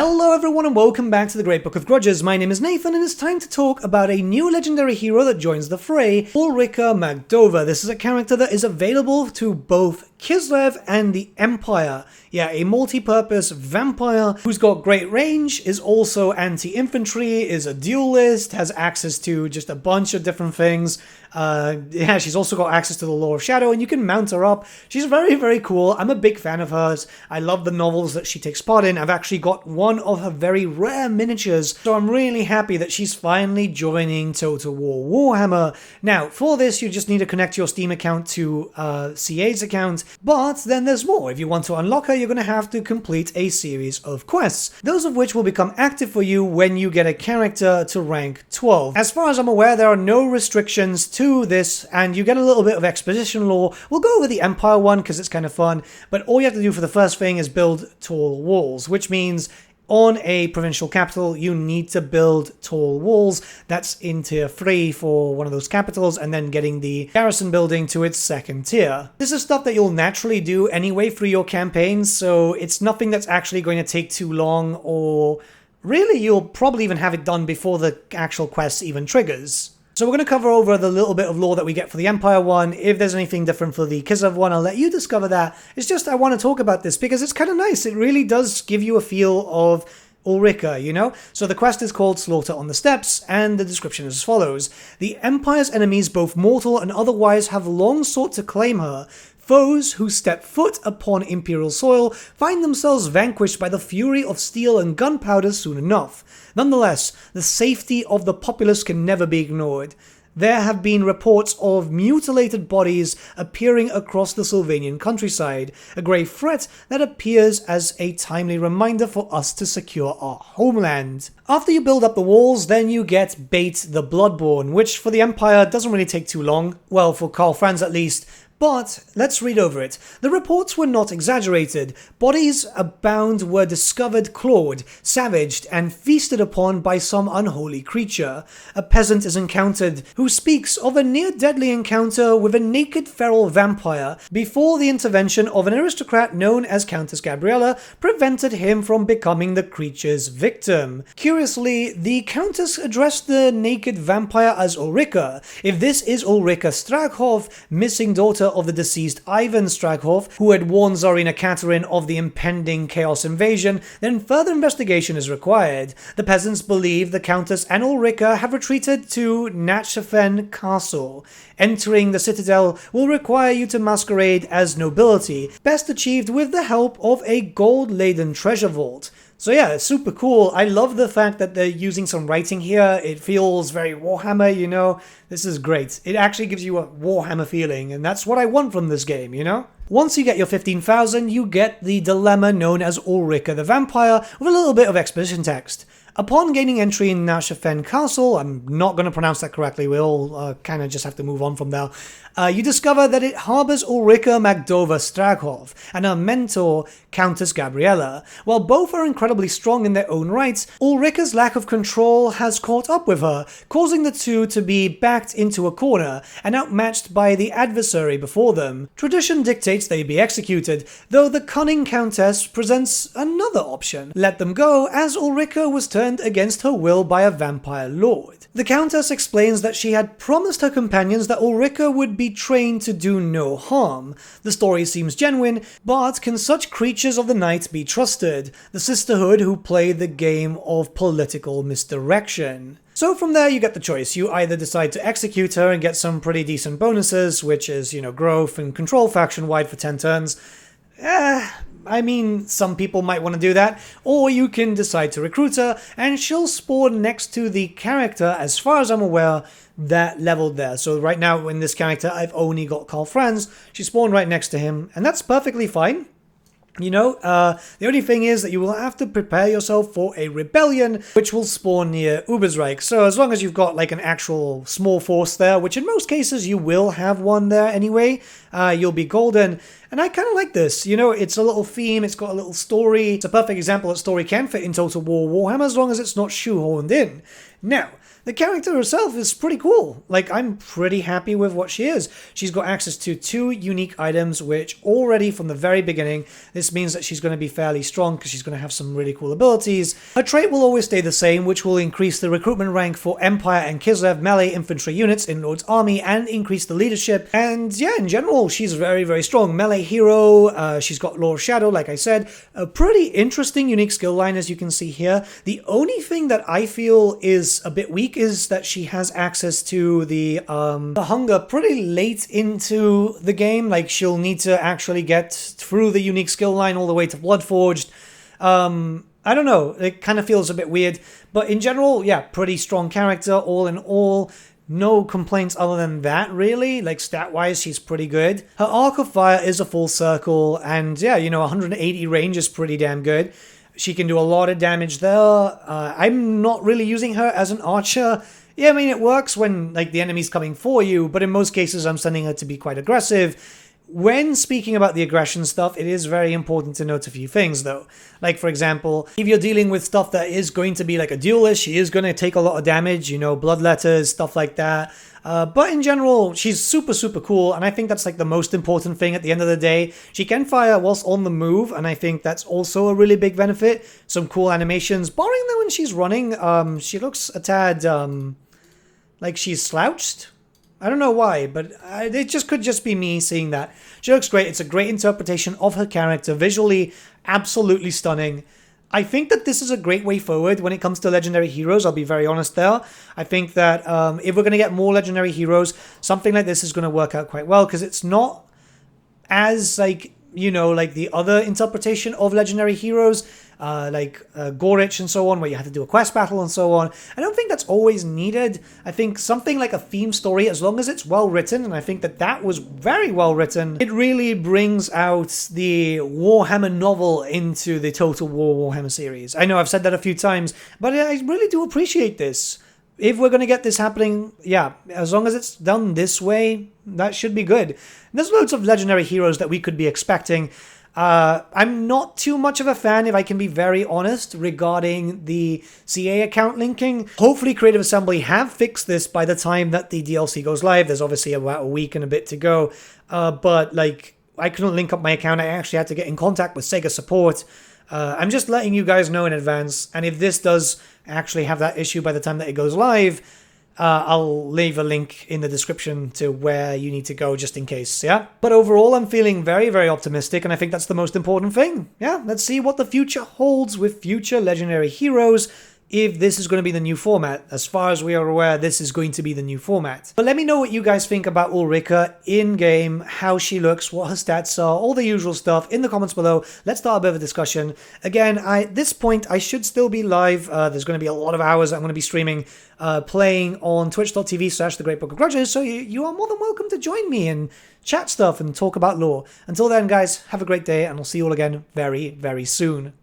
Hello everyone and welcome back to the Great Book of Grudges. My name is Nathan and it's time to talk about a new legendary hero that joins the fray, ULRIKA MAGDOVA. This is a character that is available to both Kislev and the Empire. Yeah, a multi-purpose vampire who's got great range, is also anti-infantry, is a duelist, has access to just a bunch of different things. Yeah, she's also got access to the Lore of Shadow, and you can mount her up. She's very, very cool. I'm a big fan of hers. I love the novels that she takes part in. I've actually got one of her very rare miniatures, so I'm really happy that she's finally joining Total War Warhammer. Now, for this, you just need to connect your Steam account to CA's account, but then there's more. If you want to unlock her, you're going to have to complete a series of quests, those of which will become active for you when you get a character to rank 12. As far as I'm aware, there are no restrictions to this, and you get a little bit of exposition lore. We'll go over the Empire one because it's kind of fun, but all you have to do for the first thing is build tall walls, which means on a provincial capital, you need to build tall walls. That's in tier 3 for one of those capitals, and then getting the garrison building to its second tier. This is stuff that you'll naturally do anyway through your campaigns, so it's nothing that's actually going to take too long, or really you'll probably even have it done before the actual quest even triggers. So we're going to cover over the little bit of lore that we get for the Empire one. If there's anything different for the Kislev one, I'll let you discover that. It's just I want to talk about this because it's kind of nice. It really does give you a feel of ULRIKA, you know? So the quest is called Slaughter on the Steppes, and the description is as follows. The Empire's enemies, both mortal and otherwise, have long sought to claim her. Foes who step foot upon Imperial soil find themselves vanquished by the fury of steel and gunpowder soon enough. Nonetheless, the safety of the populace can never be ignored. There have been reports of mutilated bodies appearing across the Sylvanian countryside, a grave threat that appears as a timely reminder for us to secure our homeland. After you build up the walls, then you get Bait the Bloodborne, which for the Empire doesn't really take too long, well, for Karl Franz at least. But let's read over it. The reports were not exaggerated. Bodies abound were discovered clawed, savaged, and feasted upon by some unholy creature. A peasant is encountered who speaks of a near-deadly encounter with a naked feral vampire before the intervention of an aristocrat known as Countess Gabriella prevented him from becoming the creature's victim. Curiously, the Countess addressed the naked vampire as ULRIKA. If this is ULRIKA Straghoff, missing daughter of the deceased Ivan Straghoff, who had warned Tsarina Catherine of the impending Chaos invasion, then further investigation is required. The peasants believe the Countess and ULRIKA have retreated to Nachshafen Castle. Entering the citadel will require you to masquerade as nobility, best achieved with the help of a gold-laden treasure vault. So yeah, it's super cool. I love the fact that they're using some writing here. It feels very Warhammer, you know? This is great. It actually gives you a Warhammer feeling, and that's what I want from this game, you know? Once you get your 15,000, you get the dilemma known as ULRIKA the Vampire with a little bit of exposition text. Upon gaining entry in Nachshafen Castle, I'm not going to pronounce that correctly, we'll kind of just have to move on from there, you discover that it harbors ULRIKA MAGDOVA Straghoff and her mentor, Countess Gabriella. While both are incredibly strong in their own rights, ULRIKA's lack of control has caught up with her, causing the two to be backed into a corner and outmatched by the adversary before them. Tradition dictates they be executed, though the cunning Countess presents another option. Let them go, as ULRIKA was turned against her will by a vampire lord. The Countess explains that she had promised her companions that ULRIKA would be trained to do no harm. The story seems genuine, but can such creatures of the night be trusted? The sisterhood who play the game of political misdirection. So from there you get the choice. You either decide to execute her and get some pretty decent bonuses, which is, you know, growth and control faction-wide for 10 turns. I mean, some people might want to do that, or you can decide to recruit her, and she'll spawn next to the character, as far as I'm aware, that leveled there. So right now, in this character, I've only got Karl Franz. She spawned right next to him, and that's perfectly fine. You know, the only thing is that you will have to prepare yourself for a rebellion, which will spawn near Ubersreich. So as long as you've got like an actual small force there, which in most cases you will have one there anyway, you'll be golden. And I kind of like this, you know, it's a little theme, it's got a little story. It's a perfect example that story can fit in Total War Warhammer as long as it's not shoehorned in. Now, the character herself is pretty cool. Like, I'm pretty happy with what she is. She's got access to 2 unique items, which already from the very beginning, this means that she's going to be fairly strong because she's going to have some really cool abilities. Her trait will always stay the same, which will increase the recruitment rank for Empire and Kislev melee infantry units in Lord's army and increase the leadership. And yeah, in general, she's very, very strong. Melee hero, she's got Law of Shadow, like I said. A pretty interesting, unique skill line, as you can see here. The only thing that I feel is a bit weak is that she has access to the hunger pretty late into the game. Like, she'll need to actually get through the unique skill line all the way to Bloodforged. I don't know, it kind of feels a bit weird, but in general, yeah, pretty strong character, all in all. No complaints other than that, really. Like, stat-wise, she's pretty good. Her Arc of Fire is a full circle, and yeah, you know, 180 range is pretty damn good. She can do a lot of damage there. I'm not really using her as an archer. Yeah, I mean, it works when, like, the enemy's coming for you, but in most cases, I'm sending her to be quite aggressive. When speaking about the aggression stuff, it is very important to note a few things, though. Like, for example, if you're dealing with stuff that is going to be like a duelist, she is going to take a lot of damage, you know, bloodletters, stuff like that. But in general, she's super, super cool, and I think that's like the most important thing at the end of the day. She can fire whilst on the move, and I think that's also a really big benefit. Some cool animations, barring that when she's running, she looks a tad, like she's slouched. I don't know why, but it just could just be me seeing that. She looks great. It's a great interpretation of her character. Visually, absolutely stunning. I think that this is a great way forward when it comes to legendary heroes. I'll be very honest there. I think that if we're going to get more legendary heroes, something like this is going to work out quite well, because it's not as, like, you know, like the other interpretation of legendary heroes, like Gorich and so on, where you have to do a quest battle and so on. I don't think that's always needed. I think something like a theme story, as long as it's well written, and I think that that was very well written, it really brings out the Warhammer novel into the Total War Warhammer series. I know I've said that a few times, but I really do appreciate this. If we're going to get this happening, yeah, as long as it's done this way, that should be good. There's loads of legendary heroes that we could be expecting. I'm not too much of a fan, if I can be very honest, regarding the CA account linking. Hopefully Creative Assembly have fixed this by the time that the DLC goes live. There's obviously about a week and a bit to go. But, like, I couldn't link up my account. I actually had to get in contact with Sega support. I'm just letting you guys know in advance, and if this does actually have that issue by the time that it goes live, I'll leave a link in the description to where you need to go just in case, yeah? But overall, I'm feeling very, very optimistic, and I think that's the most important thing. Yeah, let's see what the future holds with future legendary heroes, if this is going to be the new format. As far as we are aware, this is going to be the new format. But let me know what you guys think about ULRIKA in-game, how she looks, what her stats are, all the usual stuff in the comments below. Let's start a bit of a discussion. Again, at this point, I should still be live. There's going to be a lot of hours I'm going to be streaming, playing on twitch.tv/thegreatbookofgrudges, so you are more than welcome to join me and chat stuff and talk about lore. Until then, guys, have a great day, and I'll see you all again very, very soon.